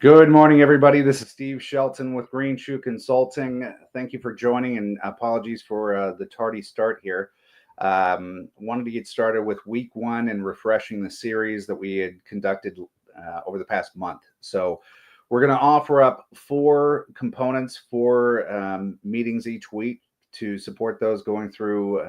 Good morning, everybody. This is Steve Shelton with Green Shoe Consulting. Thank you for joining, and apologies for the tardy start here. Wanted to get started with week one and refreshing the series that we had conducted over the past month. So we're going to offer up four components for meetings each week to support those going through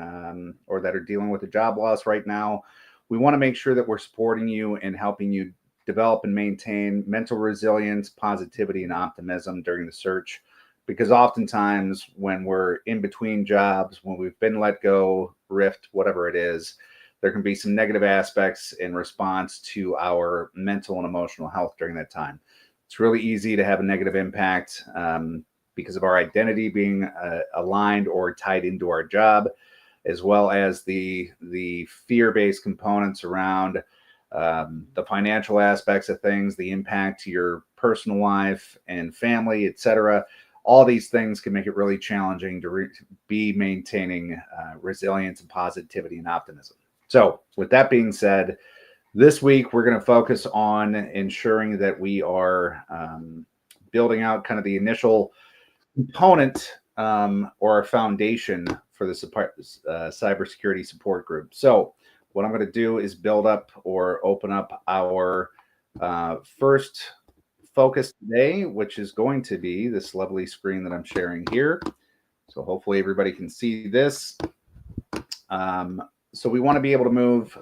or that are dealing with a job loss right now. We want to make sure that we're supporting you and helping you develop and maintain mental resilience, positivity, and optimism during the search. Because oftentimes, when we're in between jobs, when we've been let go, rift, whatever it is, there can be some negative aspects in response to our mental and emotional health during that time. It's really easy to have a negative impact because of our identity being aligned or tied into our job, as well as the fear-based components around the financial aspects of things, the impact to your personal life and family, etc. All these things can make it really challenging to be maintaining resilience and positivity and optimism. So with that being said, this week we're going to focus on ensuring that we are building out kind of the initial component or our foundation for the cybersecurity support group. So what I'm going to do is build up or open up our first focus today, which is going to be this lovely screen that I'm sharing here. So hopefully everybody can see this. So we want to be able to move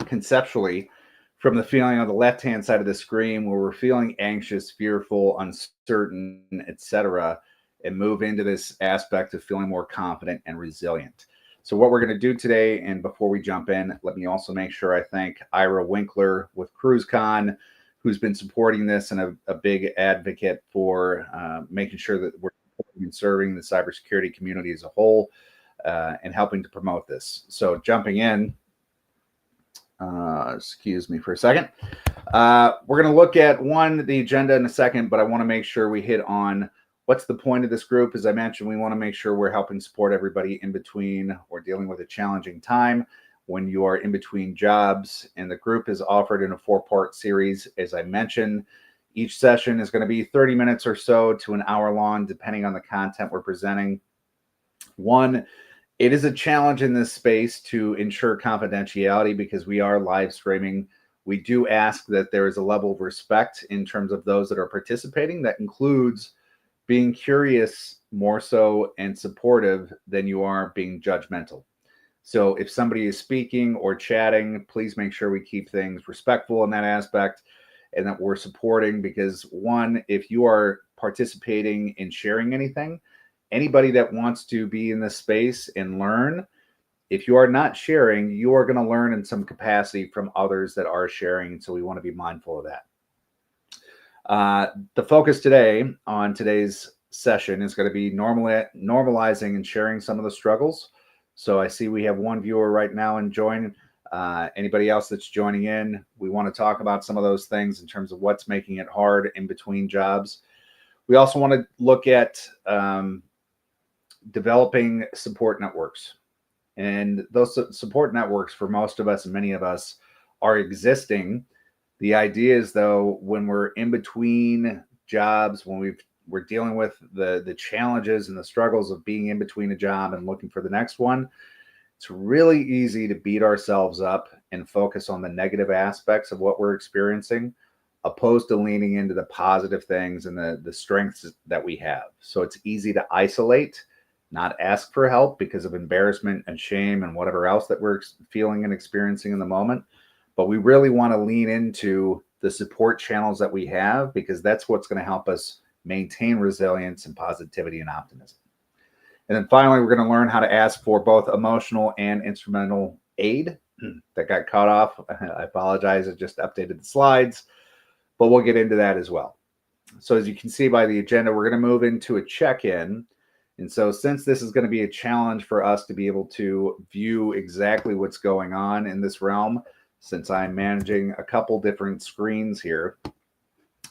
conceptually from the feeling on the left-hand side of the screen where we're feeling anxious, fearful, uncertain, etc., and move into this aspect of feeling more confident and resilient. So what we're going to do today, and before we jump in, let me also make sure I thank Ira Winkler with CruiseCon, who's been supporting this and a big advocate for making sure that we're serving the cybersecurity community as a whole and helping to promote this. So jumping in, excuse me for a second. We're going to look at the agenda in a second, but I want to make sure we hit on what's the point of this group. As I mentioned, we want to make sure we're helping support everybody in between or dealing with a challenging time when you are in between jobs. And the group is offered in a 4-part series. As I mentioned, each session is going to be 30 minutes or so to an hour long, depending on the content we're presenting. One, it is a challenge in this space to ensure confidentiality because we are live streaming. We do ask that there is a level of respect in terms of those that are participating. That includes being curious more so and supportive than you are being judgmental. So if somebody is speaking or chatting, please make sure we keep things respectful in that aspect and that we're supporting, because one, if you are participating in sharing anything, anybody that wants to be in this space and learn, if you are not sharing, you are going to learn in some capacity from others that are sharing. So we want to be mindful of that. The focus today on today's session is going to be normalizing and sharing some of the struggles. So I see we have one viewer right now enjoying. Anybody else that's joining in, we want to talk about some of those things in terms of what's making it hard in between jobs. We also want to look at developing support networks. And those support networks for most of us and many of us are existing. The idea is, though, when we're in between jobs, when we're dealing with the challenges and the struggles of being in between a job and looking for the next one, it's really easy to beat ourselves up and focus on the negative aspects of what we're experiencing, opposed to leaning into the positive things and the strengths that we have. So it's easy to isolate, not ask for help because of embarrassment and shame and whatever else that we're feeling and experiencing in the moment. But we really want to lean into the support channels that we have, because that's what's going to help us maintain resilience and positivity and optimism. And then finally, we're going to learn how to ask for both emotional and instrumental aid. That got cut off. I apologize. I just updated the slides, but we'll get into that as well. So as you can see by the agenda, we're going to move into a check-in. And so since this is going to be a challenge for us to be able to view exactly what's going on in this realm, since I'm managing a couple different screens here,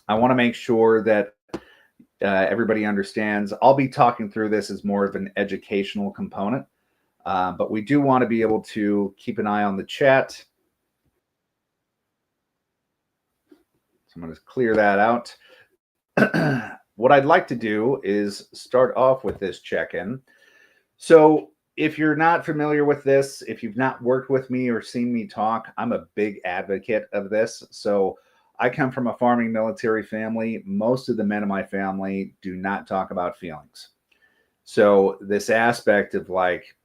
I want to make sure that everybody understands. I'll be talking through this as more of an educational component, but we do want to be able to keep an eye on the chat. So I'm going to clear that out. What I'd like to do is start off with this check-in. So, if you're not familiar with this, if you've not worked with me or seen me talk, I'm a big advocate of this. So, I come from a farming military family. Most of the men in my family do not talk about feelings. So, this aspect of like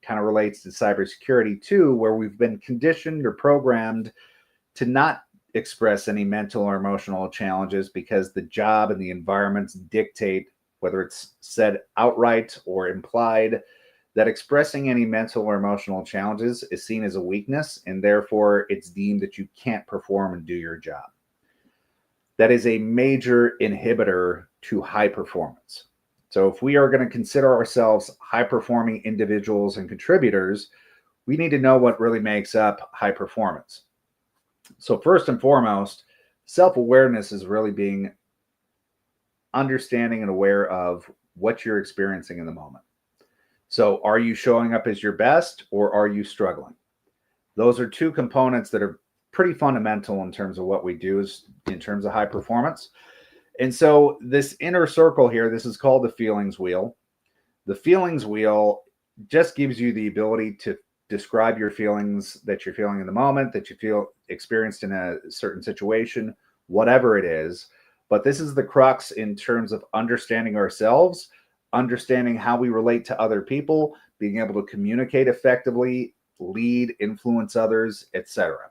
kind of relates to cybersecurity too, where we've been conditioned or programmed to not express any mental or emotional challenges because the job and the environments dictate, whether it's said outright or implied, that expressing any mental or emotional challenges is seen as a weakness, and therefore it's deemed that you can't perform and do your job. That is a major inhibitor to high performance. So, if we are going to consider ourselves high performing individuals and contributors, we need to know what really makes up high performance. So, first and foremost, self awareness is really being understanding and aware of what you're experiencing in the moment. So, are you showing up as your best or are you struggling? Those are two components that are pretty fundamental in terms of what we do is in terms of high performance. And so, this inner circle here, this is called the feelings wheel. The feelings wheel just gives you the ability to describe your feelings that you're feeling in the moment, that you feel experienced in a certain situation, whatever it is. But this is the crux in terms of understanding ourselves, understanding how we relate to other people, being able to communicate effectively, lead, influence others, etc.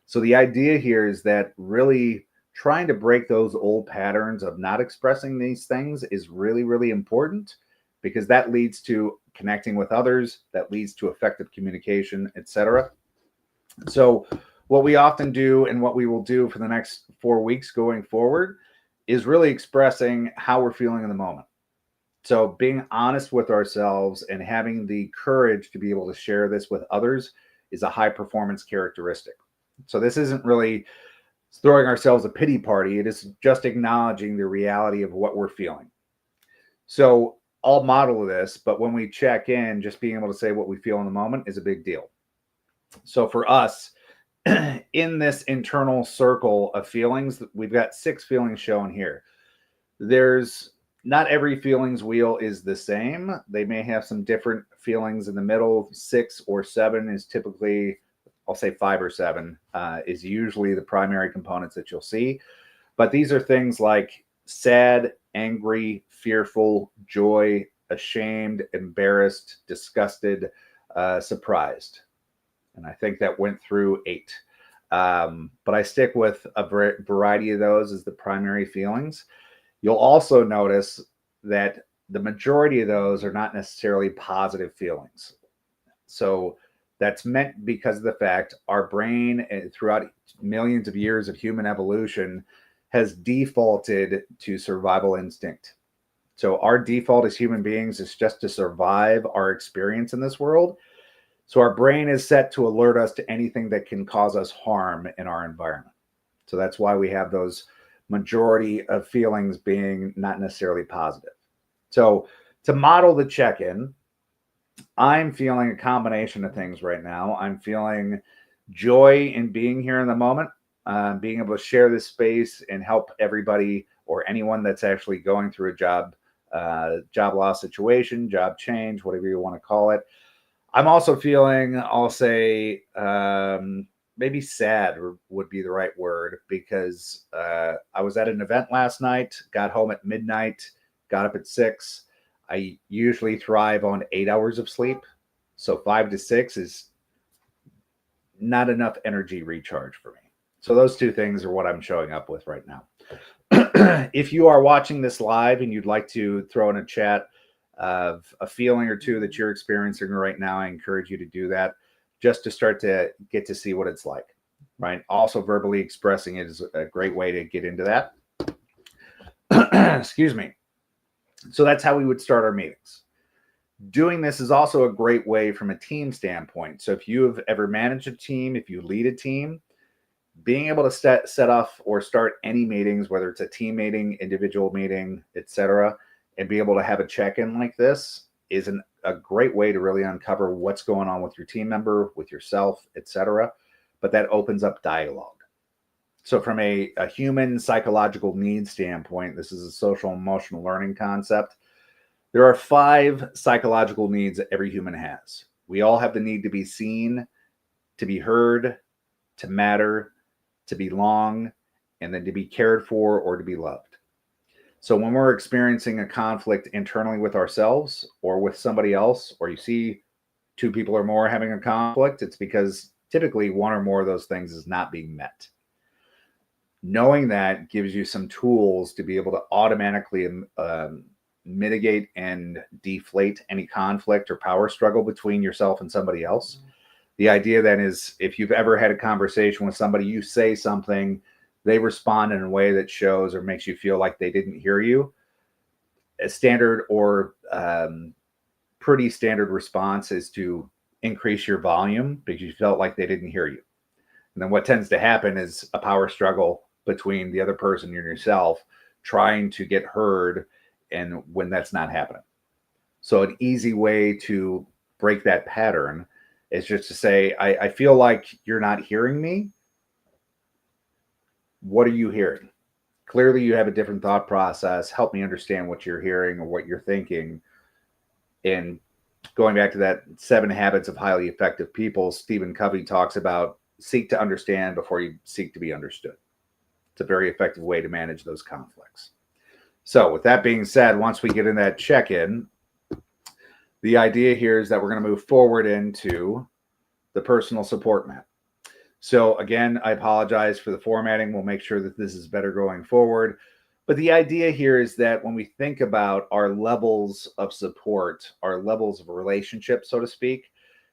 So the idea here is that really trying to break those old patterns of not expressing these things is really, really important because that leads to connecting with others, that leads to effective communication, etc. So what we often do and what we will do for the next 4 weeks going forward is really expressing how we're feeling in the moment. So being honest with ourselves and having the courage to be able to share this with others is a high performance characteristic. So this isn't really throwing ourselves a pity party. It is just acknowledging the reality of what we're feeling. So I'll model this, but when we check in, just being able to say what we feel in the moment is a big deal. So for us, in this internal circle of feelings, we've got 6 feelings shown here. There's not every feelings wheel is the same. They may have some different feelings in the middle. 6 or 7 is typically, I'll say 5 or 7 is usually the primary components that you'll see. But these are things like sad, angry, fearful, joy, ashamed, embarrassed, disgusted, surprised. And I think that went through 8. But I stick with a variety of those as the primary feelings. You'll also notice that the majority of those are not necessarily positive feelings. So that's meant because of the fact our brain, throughout millions of years of human evolution, has defaulted to survival instinct. So our default as human beings is just to survive our experience in this world. So our brain is set to alert us to anything that can cause us harm in our environment. So that's why we have those majority of feelings being not necessarily positive. So to model the check-in, I'm feeling a combination of things right now. I'm feeling joy in being here in the moment, being able to share this space and help everybody or anyone that's actually going through a job loss situation, job change, whatever you want to call it. I'm also feeling, I'll say, maybe sad would be the right word because I was at an event last night, got home at midnight, got up at 6. I usually thrive on 8 hours of sleep. So 5 to 6 is not enough energy recharge for me. So those two things are what I'm showing up with right now. If you are watching this live and you'd like to throw in a chat of a feeling or two that you're experiencing right now, I encourage you to do that just to start to get to see what it's like, right? Also, verbally expressing it is a great way to get into that. Excuse me. So that's how we would start our meetings. Doing this is also a great way from a team standpoint. So if you have ever managed a team, if you lead a team, being able to set off or start any meetings, whether it's a team meeting, individual meeting, etc., and be able to have a check-in like this is a great way to really uncover what's going on with your team member, with yourself, etc. But that opens up dialogue. So from a human psychological needs standpoint, this is a social emotional learning concept. There are 5 psychological needs that every human has. We all have the need to be seen, to be heard, to matter, to belong, and then to be cared for or to be loved. So when we're experiencing a conflict internally with ourselves or with somebody else, or you see 2 people or more having a conflict, it's because typically one or more of those things is not being met. Knowing that gives you some tools to be able to automatically mitigate and deflate any conflict or power struggle between yourself and somebody else. The idea then is if you've ever had a conversation with somebody, you say something, they respond in a way that shows or makes you feel like they didn't hear you. A standard or pretty standard response is to increase your volume because you felt like they didn't hear you. And then what tends to happen is a power struggle between the other person and yourself trying to get heard, and when that's not happening. So an easy way to break that pattern is just to say, I feel like you're not hearing me. What are you hearing? Clearly you have a different thought process. Help me understand what you're hearing or what you're thinking. And going back to that 7 habits of highly effective people, Stephen Covey talks about seek to understand before you seek to be understood. It's a very effective way to manage those conflicts. So with that being said, once we get in that check-in, the idea here is that we're going to move forward into the personal support map. So again, I apologize for the formatting. We'll make sure that this is better going forward. But the idea here is that when we think about our levels of support, our levels of relationship, so to speak,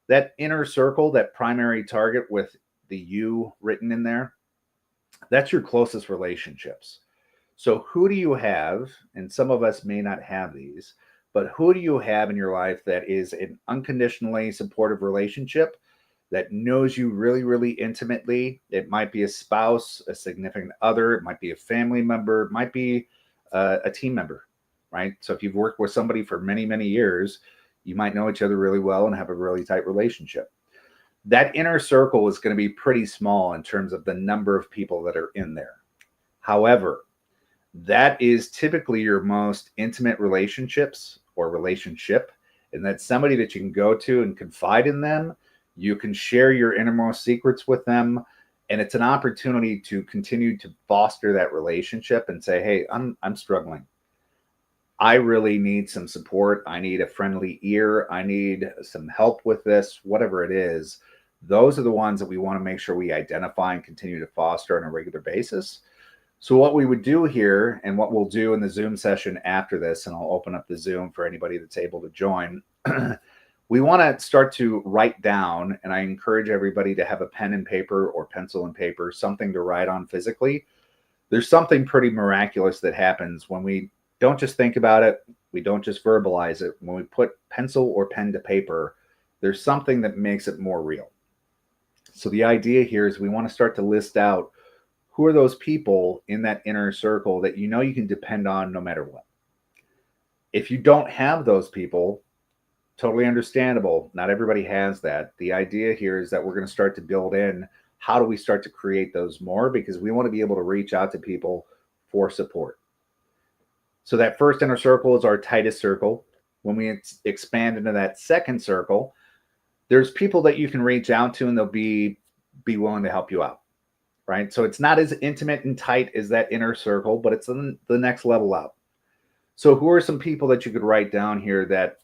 that inner circle, that primary target with the you written in there, that's your closest relationships. So who do you have, and some of us may not have these, but who do you have in your life that is an unconditionally supportive relationship that knows you really, really intimately? It might be a spouse, a significant other, it might be a family member, it might be a team member, right? So if you've worked with somebody for many, many years, you might know each other really well and have a really tight relationship. That inner circle is going to be pretty small in terms of the number of people that are in there. However, that is typically your most intimate relationships or relationship, and that's somebody that you can go to and confide in them. You can share your innermost secrets with them, and it's an opportunity to continue to foster that relationship and say, hey, I'm struggling. I really need some support. I need a friendly ear. I need some help with this, whatever it is. Those are the ones that we want to make sure we identify and continue to foster on a regular basis. So what we would do here, and what we'll do in the Zoom session after this, and I'll open up the Zoom for anybody that's able to join, we want to start to write down, and I encourage everybody to have a pen and paper or pencil and paper, something to write on physically. There's something pretty miraculous that happens when we don't just think about it, we don't just verbalize it. When we put pencil or pen to paper, there's something that makes it more real. So the idea here is we want to start to list out who are those people in that inner circle that you know you can depend on no matter what. If you don't have those people, totally understandable. Not everybody has that. The idea here is that we're going to start to build in how do we start to create those more, because we want to be able to reach out to people for support. So that first inner circle is our tightest circle. When we expand into that second circle, there's people that you can reach out to and they'll be willing to help you out, right? So it's not as intimate and tight as that inner circle, but it's the next level out. So who are some people that you could write down here that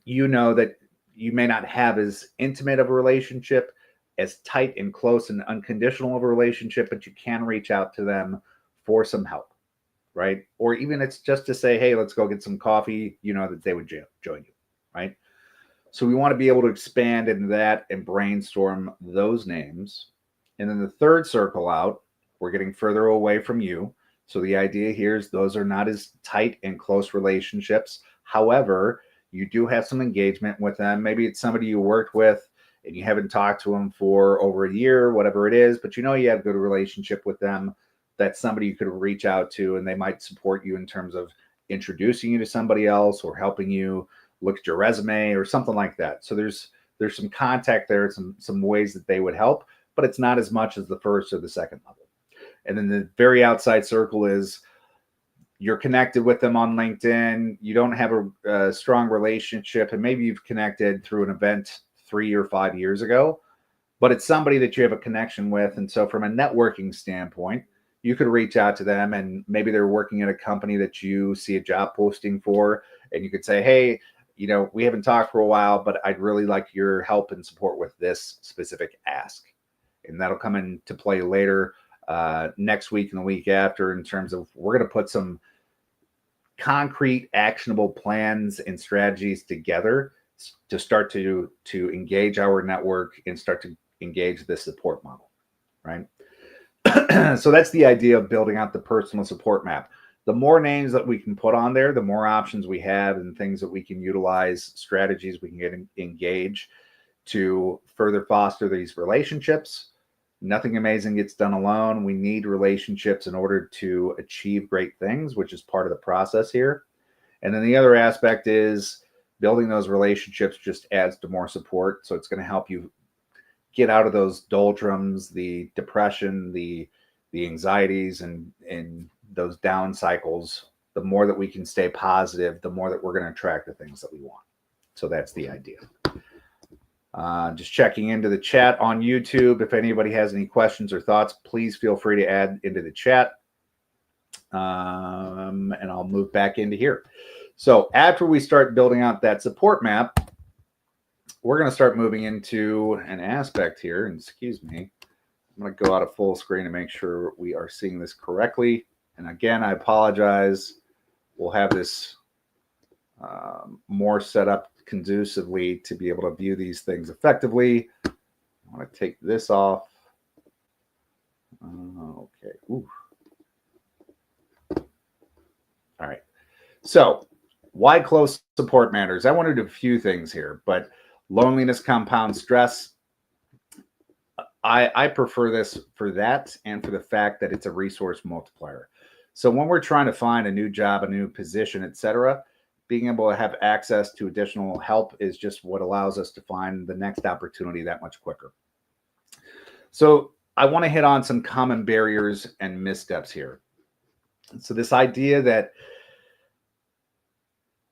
you know that you may not have as intimate of a relationship, as tight and close and unconditional of a relationship, but you can reach out to them for some help, right? Or even it's just to say, hey, let's go get some coffee, you know, that they would join you, right? So we want to be able to expand into that and brainstorm those names. And then the third circle out, we're getting further away from you. So the idea here is those are not as tight and close relationships. However, you do have some engagement with them. Maybe it's somebody you worked with and you haven't talked to them for over a year, whatever it is, but you know you have a good relationship with them. That's somebody you could reach out to, and they might support you in terms of introducing you to somebody else or helping you look at your resume or something like that. So there's some contact there, some ways that they would help, but it's not as much as the first or the second level. And then the very outside circle is you're connected with them on LinkedIn. You don't have a strong relationship, and maybe you've connected through an event 3 or 5 years ago, but it's somebody that you have a connection with. And so from a networking standpoint, you could reach out to them, and maybe they're working at a company that you see a job posting for, and you could say, hey, we haven't talked for a while, but I'd really like your help and support with this specific ask. And that'll come into play later next week and the week after, in terms of we're going to put some concrete actionable plans and strategies together to start to engage our network and start to engage the support model, right? So that's the idea of building out the personal support map. The more names that we can put on there, the more options we have and things that we can utilize, strategies we can get engage to further foster these relationships. Nothing amazing gets done alone. We need relationships in order to achieve great things, which is part of the process here. And then the other aspect is building those relationships just adds to more support. So it's going to help you get out of those doldrums, the depression, the anxieties, and those down cycles. The more that we can stay positive, the more that we're going to attract the things that we want. So that's the idea. Just checking into the chat on YouTube. If anybody has any questions or thoughts, please feel free to add into the chat. And I'll move back into here. So after we start building out that support map, we're going to start moving into an aspect here. And excuse me, I'm going to go out of full screen to make sure we are seeing this correctly. And again, I apologize. We'll have this more set up conducively to be able to view these things effectively. I want to take this off. Okay. Ooh. All right. So why close support matters? I want to do a few things here, but loneliness compounds stress. I prefer this for that and for the fact that it's a resource multiplier. So when we're trying to find a new job, a new position, etc., being able to have access to additional help is just what allows us to find the next opportunity that much quicker. So I want to hit on some common barriers and missteps here. So this idea that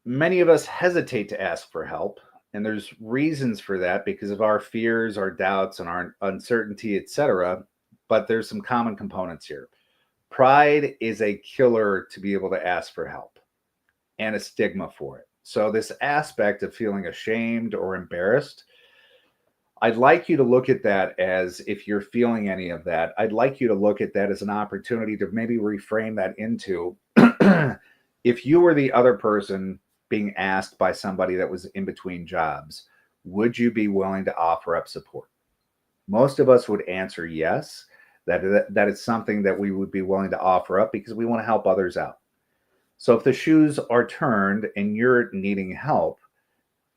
many of us hesitate to ask for help, and there's reasons for that because of our fears, our doubts, and our uncertainty, etc. But there's some common components here. Pride is a killer to be able to ask for help, and a stigma for it. So this aspect of feeling ashamed or embarrassed, I'd like you to look at that as, if you're feeling any of that, I'd like you to look at that as an opportunity to maybe reframe that into, if you were the other person being asked by somebody that was in between jobs, would you be willing to offer up support? Most of us would answer yes, that is something that we would be willing to offer up because we want to help others out. So if the shoes are turned and you're needing help,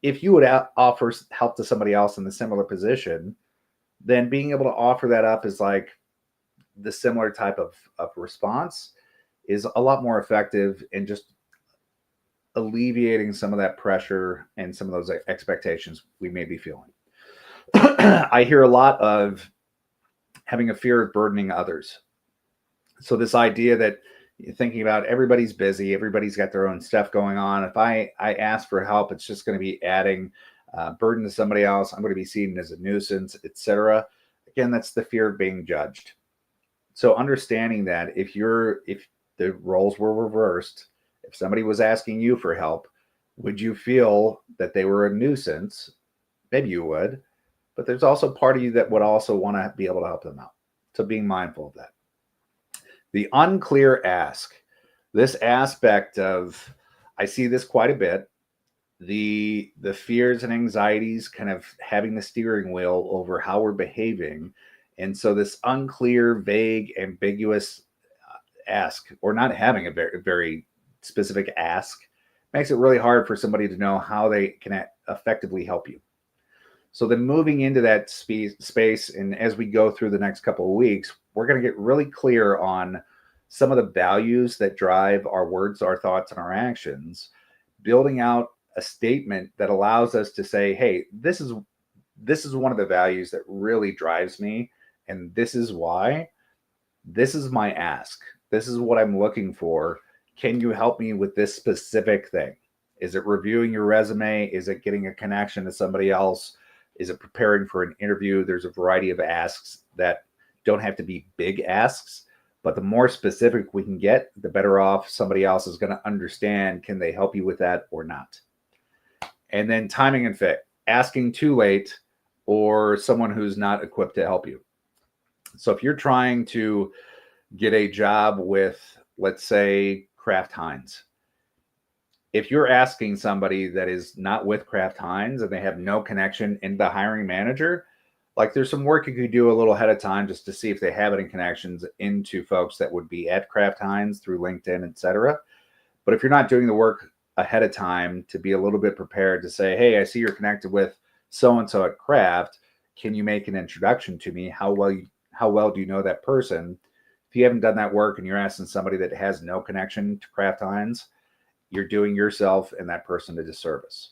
if you would offer help to somebody else in the similar position, then being able to offer that up is like the similar type of response is a lot more effective in just alleviating some of that pressure and some of those expectations we may be feeling. I hear a lot of having a fear of burdening others. So this idea that you're thinking about everybody's busy, everybody's got their own stuff going on. If I ask for help, it's just going to be adding burden to somebody else. I'm going to be seen as a nuisance, etc. Again, that's the fear of being judged. So understanding that if the roles were reversed, if somebody was asking you for help, would you feel that they were a nuisance? Maybe you would, but there's also part of you that would also want to be able to help them out. So being mindful of that. The unclear ask, this aspect of, I see this quite a bit, the fears and anxieties kind of having the steering wheel over how we're behaving. And so this unclear, vague, ambiguous ask, or not having a very, very specific ask, makes it really hard for somebody to know how they can effectively help you. So then moving into that space, and as we go through the next couple of weeks, we're going to get really clear on some of the values that drive our words, our thoughts, and our actions, building out a statement that allows us to say, hey, this is one of the values that really drives me, and this is why. This is my ask. This is what I'm looking for. Can you help me with this specific thing? Is it reviewing your resume? Is it getting a connection to somebody else? Is it preparing for an interview? There's a variety of asks that don't have to be big asks, but the more specific we can get, the better off somebody else is going to understand. Can they help you with that or not? And then timing and fit, asking too late or someone who's not equipped to help you. So if you're trying to get a job with, let's say, Kraft Heinz, if you're asking somebody that is not with Kraft Heinz and they have no connection in the hiring manager, like there's some work you could do a little ahead of time just to see if they have any connections into folks that would be at Kraft Heinz through LinkedIn, etc. But if you're not doing the work ahead of time to be a little bit prepared to say, hey, I see you're connected with so-and-so at Kraft. Can you make an introduction to me? How well do you know that person? If you haven't done that work and you're asking somebody that has no connection to Kraft Heinz, you're doing yourself and that person a disservice.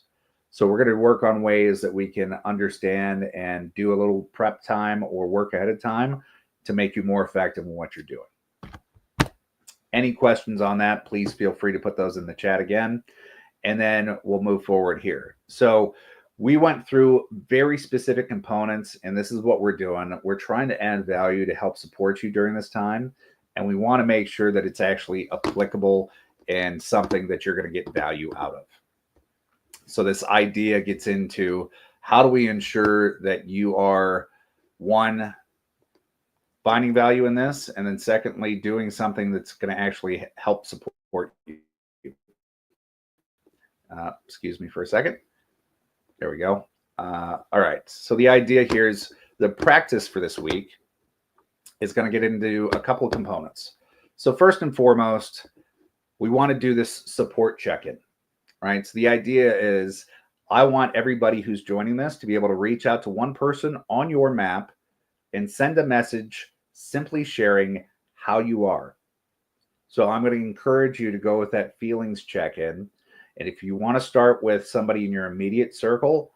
So we're going to work on ways that we can understand and do a little prep time or work ahead of time to make you more effective in what you're doing. Any questions on that, please feel free to put those in the chat again, and then we'll move forward here. So we went through very specific components, and this is what we're doing. We're trying to add value to help support you during this time, and we want to make sure that it's actually applicable and something that you're going to get value out of. So this idea gets into how do we ensure that you are, one, finding value in this, and then secondly, doing something that's going to actually help support you. Excuse me for a second. There we go. All right. So the idea here is the practice for this week is going to get into a couple of components. So first and foremost, we want to do this support check-in, right? So the idea is I want everybody who's joining this to be able to reach out to one person on your map and send a message simply sharing how you are. So I'm going to encourage you to go with that feelings check-in. And if you want to start with somebody in your immediate circle,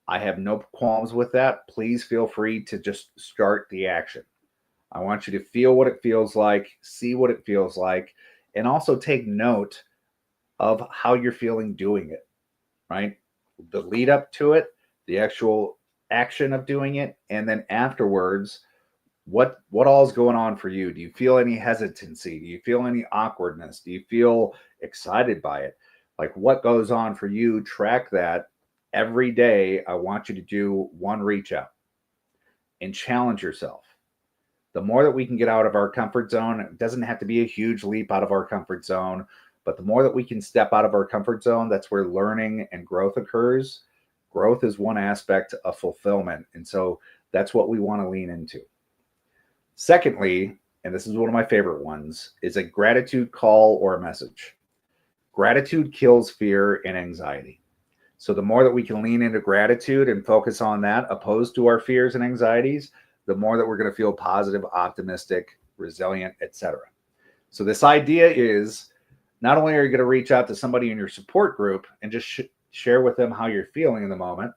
I have no qualms with that. Please feel free to just start the action. I want you to feel what it feels like, see what it feels like, and also take note of how you're feeling doing it, right? The lead up to it, the actual action of doing it, and then afterwards, what all is going on for you? Do you feel any hesitancy? Do you feel any awkwardness? Do you feel excited by it? Like what goes on for you? Track that every day. I want you to do one reach out and challenge yourself. The more that we can get out of our comfort zone, it doesn't have to be a huge leap out of our comfort zone, but the more that we can step out of our comfort zone, that's where learning and growth occurs. Growth is one aspect of fulfillment. And so that's what we want to lean into. Secondly, and this is one of my favorite ones, is a gratitude call or a message. Gratitude kills fear and anxiety. So the more that we can lean into gratitude and focus on that, opposed to our fears and anxieties, the more that we're going to feel positive, optimistic, resilient, etc. So this idea is not only are you going to reach out to somebody in your support group and just share with them how you're feeling in the moment,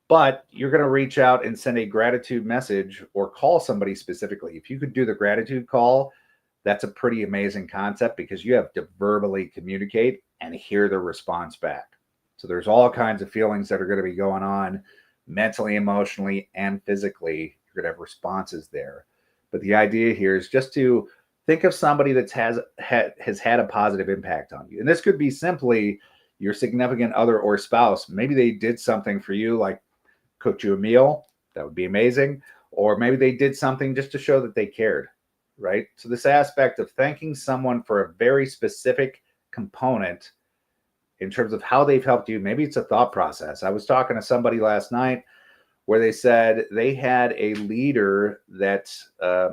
but you're going to reach out and send a gratitude message or call somebody specifically. If you could do the gratitude call, that's a pretty amazing concept because you have to verbally communicate and hear the response back. So there's all kinds of feelings that are going to be going on mentally, emotionally, and physically. You're going to have responses there. But the idea here is just to think of somebody that has had a positive impact on you. And this could be simply your significant other or spouse. Maybe they did something for you, like cooked you a meal. That would be amazing. Or maybe they did something just to show that they cared, right? So this aspect of thanking someone for a very specific component in terms of how they've helped you. Maybe it's a thought process. I was talking to somebody last night where they said they had a leader that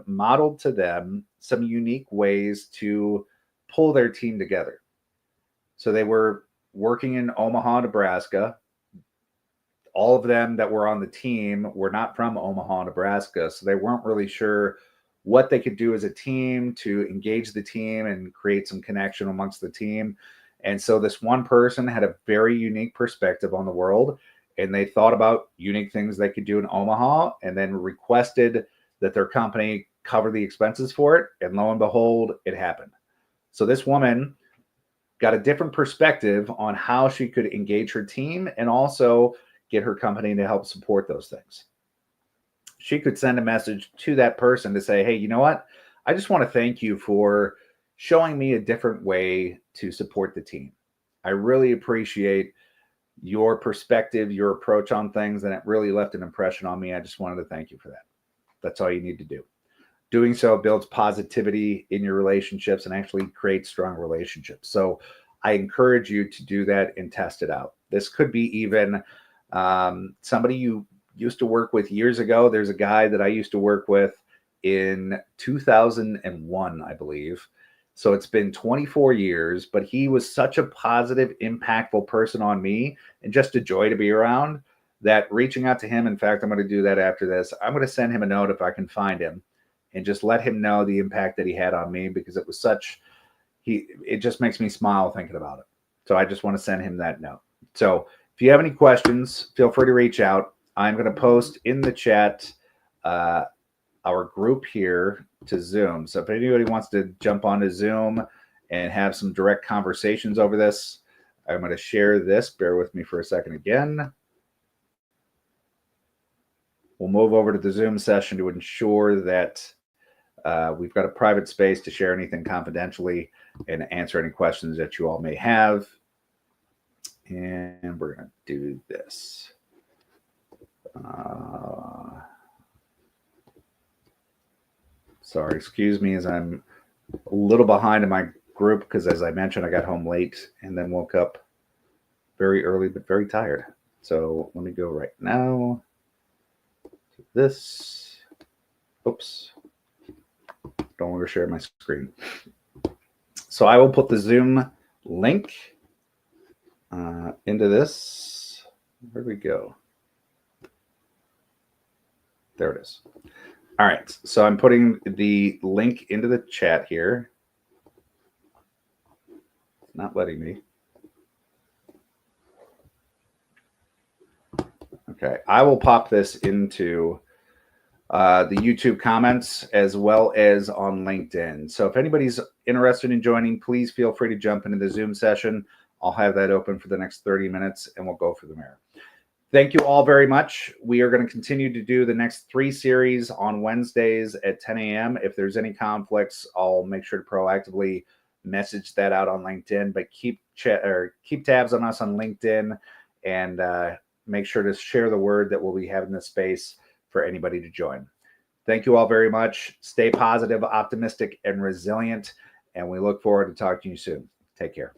modeled to them some unique ways to pull their team together. So they were working in Omaha, Nebraska. All of them that were on the team were not from Omaha, Nebraska. So they weren't really sure what they could do as a team to engage the team and create some connection amongst the team. And so this one person had a very unique perspective on the world. And they thought about unique things they could do in Omaha and then requested that their company cover the expenses for it. And lo and behold, it happened. So this woman got a different perspective on how she could engage her team and also get her company to help support those things. She could send a message to that person to say, hey, you know what? I just want to thank you for showing me a different way to support the team. I really appreciate your perspective, your approach on things, and it really left an impression on me. I just wanted to thank you for that. That's all you need to do. Doing so builds positivity in your relationships and actually creates strong relationships. So I encourage you to do that and test it out. This could be even somebody you used to work with years ago. There's a guy that I used to work with in 2001, I believe. So it's been 24 years, but he was such a positive, impactful person on me and just a joy to be around that reaching out to him, in fact, I'm going to do that after this. I'm going to send him a note if I can find him and just let him know the impact that he had on me, because it was it just makes me smile thinking about it. So I just want to send him that note. So if you have any questions, feel free to reach out. I'm going to post in the chat our group here to Zoom. So if anybody wants to jump onto Zoom and have some direct conversations over this, I'm going to share this. Bear with me for a second again. We'll move over to the Zoom session to ensure that we've got a private space to share anything confidentially and answer any questions that you all may have. And we're going to do this. Sorry, excuse me as I'm a little behind in my group because, as I mentioned, I got home late and then woke up very early but very tired. So let me go right now to this. Oops. Don't want to share my screen. So I will put the Zoom link into this. Where do we go? There it is. All right. So I'm putting the link into the chat here. It's not letting me. Okay. I will pop this into the YouTube comments as well as on LinkedIn. So if anybody's interested in joining, please feel free to jump into the Zoom session. I'll have that open for the next 30 minutes and we'll go from there. Thank you all very much. We are going to continue to do the next 3 series on Wednesdays at 10 a.m. If there's any conflicts, I'll make sure to proactively message that out on LinkedIn, but keep tabs on us on LinkedIn and make sure to share the word that we'll be having this space for anybody to join. Thank you all very much. Stay positive, optimistic, and resilient, and we look forward to talking to you soon. Take care.